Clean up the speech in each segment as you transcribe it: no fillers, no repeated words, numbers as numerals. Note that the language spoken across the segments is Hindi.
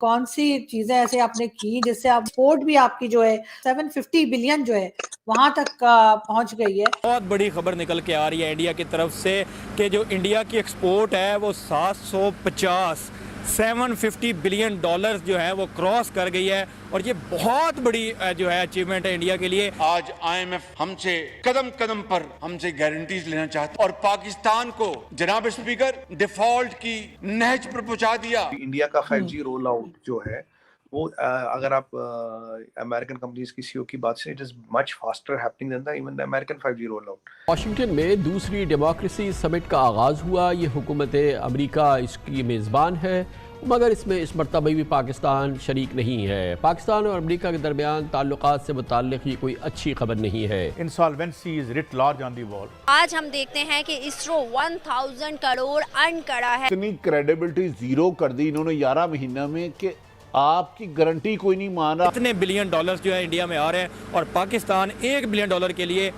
कौन सी चीजें ऐसे आपने की जिससे आप एक्सपोर्ट भी आपकी जो है 750 बिलियन जो है वहां तक पहुंच गई है। बहुत बड़ी खबर निकल के आ रही है इंडिया की तरफ से कि जो इंडिया की एक्सपोर्ट है वो 750 बिलियन डॉलर्स जो है वो क्रॉस कर गई है और ये बहुत बड़ी जो है अचीवमेंट है इंडिया के लिए। आज आईएमएफ हमसे कदम कदम पर हमसे गारंटीज लेना चाहता और पाकिस्तान को जनाब स्पीकर डिफॉल्ट की नहज पर पहुंचा दिया। इंडिया का 5G रोल आउट जो है वो अगर आप अमेरिकन कंपनीज की सीईओ की बात से, it is much faster happening than the even the American 5G roll out. Washington में दूसरी डेमोक्रेसी समिट का आगाज़ हुआ। ये हुकूमत अमरीका इसकी मेज़बान है, मगर इसमें इस मरतबा भी पाकिस्तान शरीक नहीं है। पाकिस्तान और अमरीका के दरमियान ताल्लुकात से मुताल्लिक़ ये कोई अच्छी खबर नहीं है। Insolvency is writ large on the wall. आज हम देखते हैं कि इसरो 1000 करोड़ अर्न करा है। इतनी क्रेडिबिलिटी जीरो कर दी इन्होंने 11 महीना में कि आपकी गारंटी कोई नहीं मान रहा। इतने बिलियन डॉलर्स जो है इंडिया में आ रहे हैं और पाकिस्तान $1 बिलियन के लिए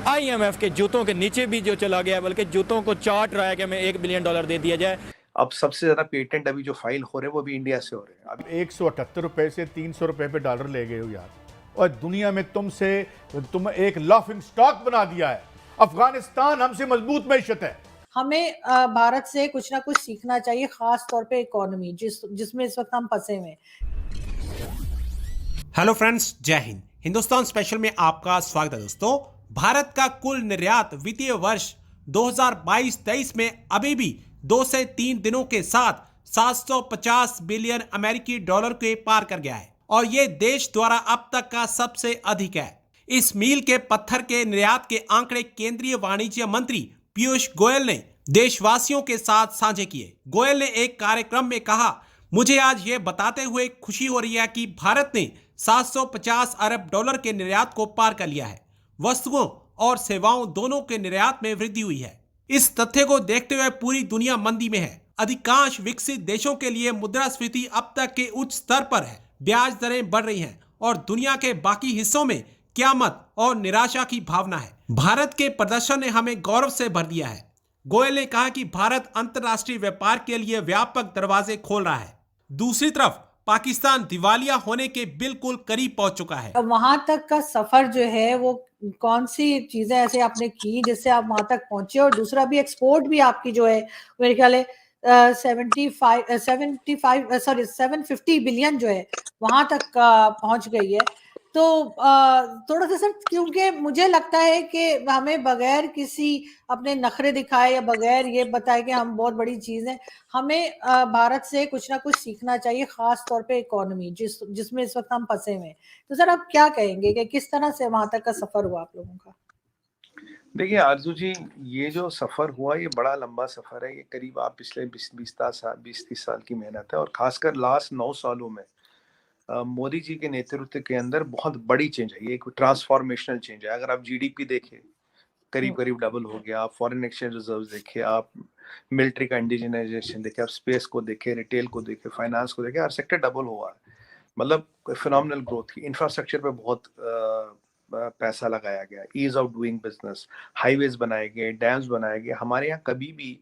आईएमएफ के जूतों के नीचे भी जो चला गया है, बल्कि जूतों को चाट रहा है कि हमें $1 बिलियन दे दिया जाए। अब सबसे ज्यादा पेटेंट अभी जो फाइल हो रहे हैं वो भी इंडिया से हो रहे हैं। अब 178 रुपए से 300 रुपए पे डॉलर ले गए हो यार, और दुनिया में तुम एक लाफिंग स्टॉक बना दिया है। अफगानिस्तान हमसे मजबूत मैशत है। हमें भारत से कुछ ना कुछ सीखना चाहिए, खास तौर पे इकोनॉमी जिसमें इस वक्त हम फंसे हुए हैं। हेलो फ्रेंड्स, जय हिंद। हिंदुस्तान स्पेशल में आपका स्वागत है दोस्तों। भारत का कुल निर्यात वित्तीय वर्ष 2022-23 में अभी भी 2 से 3 दिनों के साथ 750 बिलियन अमेरिकी डॉलर के पार कर गया है और ये देश द्वारा अब तक का सबसे अधिक है। इस मील के पत्थर के निर्यात के आंकड़े केंद्रीय वाणिज्य मंत्री पीयूष गोयल ने देशवासियों के साथ साझे किए। गोयल ने एक कार्यक्रम में कहा, मुझे आज ये बताते हुए खुशी हो रही है कि भारत ने 750 अरब डॉलर के निर्यात को पार कर लिया है। वस्तुओं और सेवाओं दोनों के निर्यात में वृद्धि हुई है। इस तथ्य को देखते हुए पूरी दुनिया मंदी में है। अधिकांश विकसित देशों के लिए मुद्रास्फीति अब तक के उच्च स्तर पर है। ब्याज दरें बढ़ रही हैं और दुनिया के बाकी हिस्सों में क़यामत और निराशा की भावना है। भारत के प्रदर्शन ने हमें गौरव से भर दिया है। गोयल ने कहा कि भारत अंतर्राष्ट्रीय व्यापार के लिए व्यापक दरवाजे खोल रहा है। दूसरी तरफ पाकिस्तान दिवालिया होने के बिल्कुल करीब पहुंच चुका है। वहां तक का सफर जो है वो कौन सी चीजें ऐसे आपने की जिससे आप वहां तक पहुंचे, और दूसरा भी एक्सपोर्ट भी आपकी जो है मेरे ख्याल है 750 बिलियन जो है वहां तक पहुंच गई है। तो थोड़ा सा सर, क्योंकि मुझे लगता है कि हमें बगैर किसी अपने नखरे दिखाए या बगैर ये बताए कि हम बहुत बड़ी चीज है, हमें भारत से कुछ ना कुछ सीखना चाहिए, खास तौर पे इकोनॉमी जिसमें इस वक्त हम फंसे हुए हैं। तो सर आप क्या कहेंगे कि किस तरह से वहां तक का सफर हुआ आप लोगों का? देखिए आरजू जी, ये जो सफर हुआ ये बड़ा लंबा सफर है। ये करीब आप पिछले 20-30 साल की मेहनत है, और खासकर लास्ट 9 सालों में मोदी जी के नेतृत्व के अंदर बहुत बड़ी चेंज है। ये एक ट्रांसफॉर्मेशनल चेंज है। अगर आप जीडीपी देखें, करीब करीब डबल हो गया। आप फॉरेन एक्सचेंज रिजर्व देखें, आप मिलिट्री का इंडिजिनाइजेशन देखें, आप स्पेस को देखें, रिटेल को देखें, फाइनेंस को देखें, हर सेक्टर डबल हुआ है। मतलब फिनोमिनल ग्रोथ की। इंफ्रास्ट्रक्चर पे बहुत पैसा लगाया गया। Ease of doing business, highways बनाए गए, डैम्स बनाए गए। हमारे यहाँ कभी भी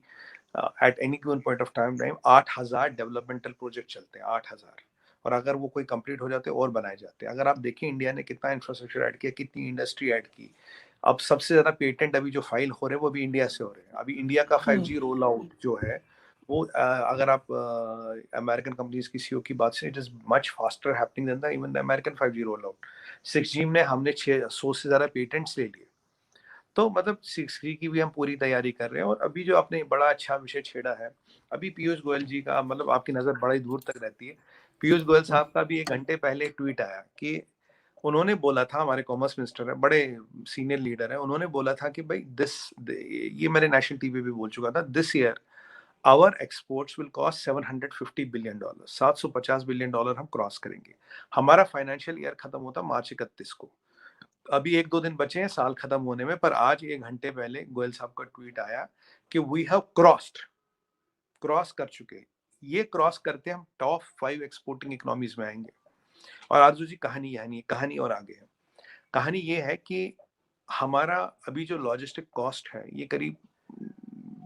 at any given point of time 8000 developmental project चलते हैं, 8000। और अगर वो कोई कंप्लीट हो जाते और बनाए जाते हैं। अगर आप देखें इंडिया ने कितना इंफ्रास्ट्रक्चर ऐड किया, कितनी इंडस्ट्री ऐड की। अब सबसे ज्यादा पेटेंट अभी जो फाइल हो रहे हैं वो भी इंडिया से हो रहे हैं। अभी इंडिया का 5G रोल आउट जो है वो अगर आप अमेरिकन कंपनीज की सीईओ की बात से, it is much faster happening than the even the American 5G roll out. 6G में हमने 600 से ज्यादा पेटेंट्स ले लिए। तो मतलब 6G की भी हम पूरी तैयारी कर रहे हैं। और अभी जो आपने बड़ा अच्छा विषय छेड़ा है, अभी पीयूष गोयल जी का, मतलब आपकी नजर बड़ी दूर तक रहती है। पीयूष गोयल साहब का भी 1 घंटे पहले ट्वीट आया कि उन्होंने बोला था, हमारे कॉमर्स मिनिस्टर है, बड़े सीनियर लीडर है, उन्होंने बोला था कि भाई ये मेरे नेशनल टीवी पे बोल चुका था, this year our exports will cost $750 billion. $750 billion हम क्रॉस करेंगे। हमारा फाइनेंशियल ईयर खत्म होता मार्च 31 को। अभी 1-2 दिन बचे हैं साल खत्म होने में, पर आज 1 घंटे पहले गोयल साहब का ट्वीट आया कि वी हैव क्रॉस कर चुके हैं। ये क्रॉस करते हम टॉप 5 एक्सपोर्टिंग इकोनॉमीज में आएंगे। और आरजू जी, कहानी और आगे है। कहानी ये है कि हमारा अभी जो लॉजिस्टिक कॉस्ट है ये करीब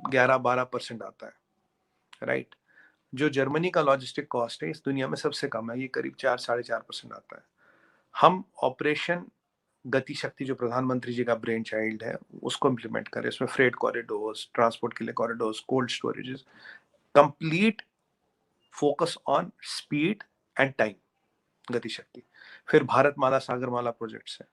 11-12% आता है, राइट। जो जर्मनी का लॉजिस्टिक कॉस्ट है इस दुनिया में सबसे कम है, ये करीब 4-4.5% आता है। हम ऑपरेशन गति शक्ति जो प्रधानमंत्री जी का ब्रेन चाइल्ड है उसको इम्प्लीमेंट करें, इसमें फ्रेट कॉरिडोर्स, ट्रांसपोर्ट के लिए corridors, cold storages, complete focus on speed and time, गति शक्ति। फिर भारतमाला सागरमाला प्रोजेक्ट्स है।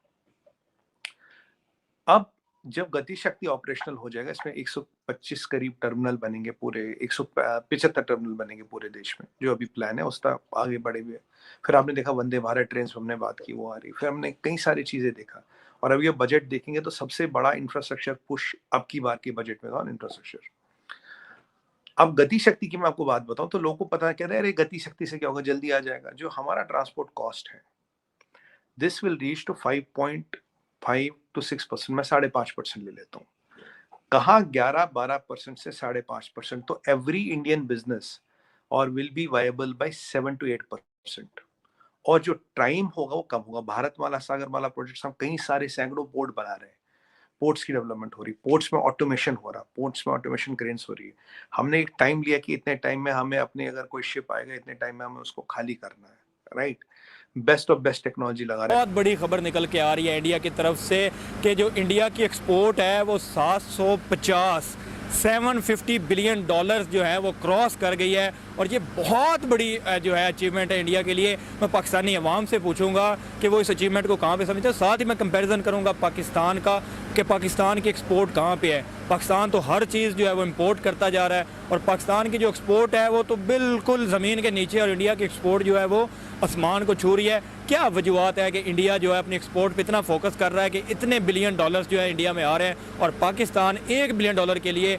अब जब गति शक्ति ऑपरेशनल हो जाएगा, इसमें 125 करीब टर्मिनल बनेंगे, पूरे 175 टर्मिनल बनेंगे पूरे देश में, जो अभी प्लान है उसका आगे बढ़े हुए। फिर आपने देखा वंदे भारत ट्रेन हमने बात की, वो आ रही। फिर हमने कई सारी चीजें देखा, और अब ये बजट देखेंगे तो सबसे बड़ा इंफ्रास्ट्रक्चर पुश अब की बार के बजट में था इंफ्रास्ट्रक्चर। अब गति शक्ति की मैं आपको बात बताऊं तो लोगों को पता कह रहे हैं अरे गति शक्ति से क्या होगा, जल्दी आ जाएगा। जो हमारा ट्रांसपोर्ट कॉस्ट है this will reach to 5.5 to 6%, मैं 5.5% ले लेता हूँ। कहा 11-12% से 5.5%, तो एवरी इंडियन बिजनेस और will be viable by 7 to 8%। और जो टाइम होगा वो कम होगा। भारतमाला सागरमाला प्रोजेक्ट्स हम कई सारे सैकड़ों पोर्ट बना रहे हैं, पोर्ट्स की डेवलपमेंट हो रही, पोर्ट्स में ऑटोमेशन हो रहा, पोर्ट्स में ऑटोमेशन क्रेन्स हो रही है। हमने एक टाइम लिया कि इतने टाइम में हमें अपने अगर कोई शिप आएगा इतने टाइम में हमें उसको खाली करना है, right. Best of best technology लगा रहे हैं। बहुत बड़ी खबर निकल के आ रही है इंडिया की तरफ से कि जो इंडिया की एक्सपोर्ट है वो 750 बिलियन डॉलर्स जो है वो क्रॉस कर गई है, और ये बहुत बड़ी जो है अचीवमेंट है इंडिया के लिए। मैं पाकिस्तानी अवाम से पूछूंगा कि वो इस अचीवमेंट को कहाँ पे समझते हैं। साथ ही मैं कंपैरिजन करूंगा पाकिस्तान का कि पाकिस्तान की एक्सपोर्ट कहाँ पे है। पाकिस्तान तो हर चीज़ जो है वो इंपोर्ट करता जा रहा है, और पाकिस्तान की जो एक्सपोर्ट है वो तो बिल्कुल ज़मीन के नीचे, और इंडिया की एक्सपोर्ट जो है वो आसमान को छू रही है। क्या वजूहत है कि इंडिया जो है अपनी एक्सपोर्ट पे इतना फोकस कर रहा है कि इतने बिलियन डॉलर्स जो है इंडिया में आ रहे हैं, और पाकिस्तान $1 बिलियन के लिए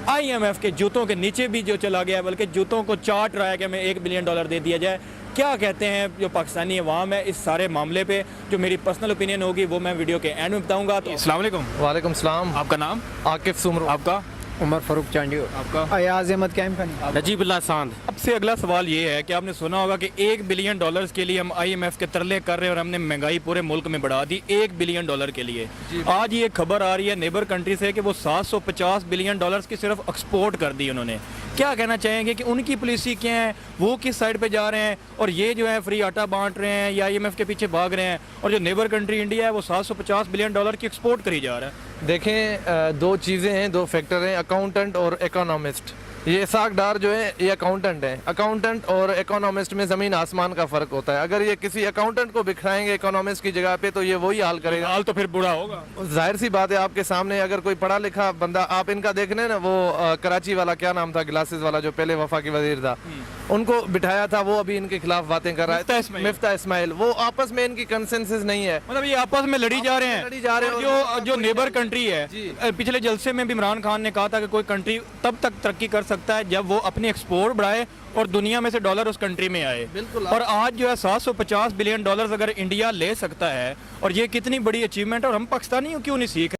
IMF के जूतों के नीचे भी जो चला गया है, बल्कि जूतों को चाट रहा है कि हमें $1 बिलियन दे दिया जाए। क्या कहते हैं जो पाकिस्तानी अवाम है इस सारे मामले पे? जो मेरी पर्सनल ओपिनियन होगी वो मैं वीडियो के एंड में बताऊंगा। तो अस्सलाम वालेकुम। वालेकुम सलाम। आपका नाम? आकिफ सुमरो। आपका? उमर फारूक चांडी। आपका? अयाज अहमद कैम खानी। नजीबुल्लाह सांद। सबसे अगला सवाल ये है कि आपने सुना होगा कि $1 बिलियन के लिए हम IMF के तरले कर रहे हैं, और हमने महंगाई पूरे मुल्क में बढ़ा दी $1 बिलियन के लिए। आज ये खबर आ रही है नेबर कंट्री से कि वो 750 बिलियन डॉलर्स की सिर्फ एक्सपोर्ट कर दी उन्होंने। क्या कहना चाहेंगे कि उनकी पॉलिसी क्या है, वो किस साइड पे जा रहे हैं, और ये जो है फ्री आटा बांट रहे हैं या IMF के पीछे भाग रहे हैं, और जो नेबर कंट्री इंडिया है वो 750 बिलियन डॉलर की एक्सपोर्ट करी जा रहा है। देखें, दो चीज़ें हैं, दो फैक्टर हैं, अकाउंटेंट और इकोनॉमिस्ट। ये इसाक डार जो है ये अकाउंटेंट है। अकाउंटेंट और इकोनॉमिस्ट में ज़मीन आसमान का फ़र्क होता है। अगर ये किसी अकाउंटेंट को बिखराएंगे इकोनॉमिस्ट की जगह पे तो ये वही हाल करेगा, हाल तो फिर बुरा होगा। जाहिर सी बात है आपके सामने अगर कोई पढ़ा लिखा बंदा, आप इनका देख रहे हैं ना, वो कराची वाला क्या नाम था, ग्लासेस वाला जो पहले वफाकी वजीर था, उनको बिठाया था, वो अभी इनके खिलाफ बातें कर रहा है, मिफ्ता इस्माइल। वो आपस में इनकी कंसेंसस नहीं है, मतलब ये आपस में लड़ी जा रहे हैं। जो नेबर कंट्री है, पिछले जलसे में भी इमरान खान ने कहा था कि कोई कंट्री तब तक तरक्की कर सकता है जब वो अपनी एक्सपोर्ट बढ़ाए और दुनिया में से डॉलर उस कंट्री में आए। बिल्कुल। और आज जो है 750 बिलियन डॉलर्स अगर इंडिया ले सकता है, और ये कितनी बड़ी अचीवमेंट है, और हम पाकिस्तानी क्यों नहीं सीख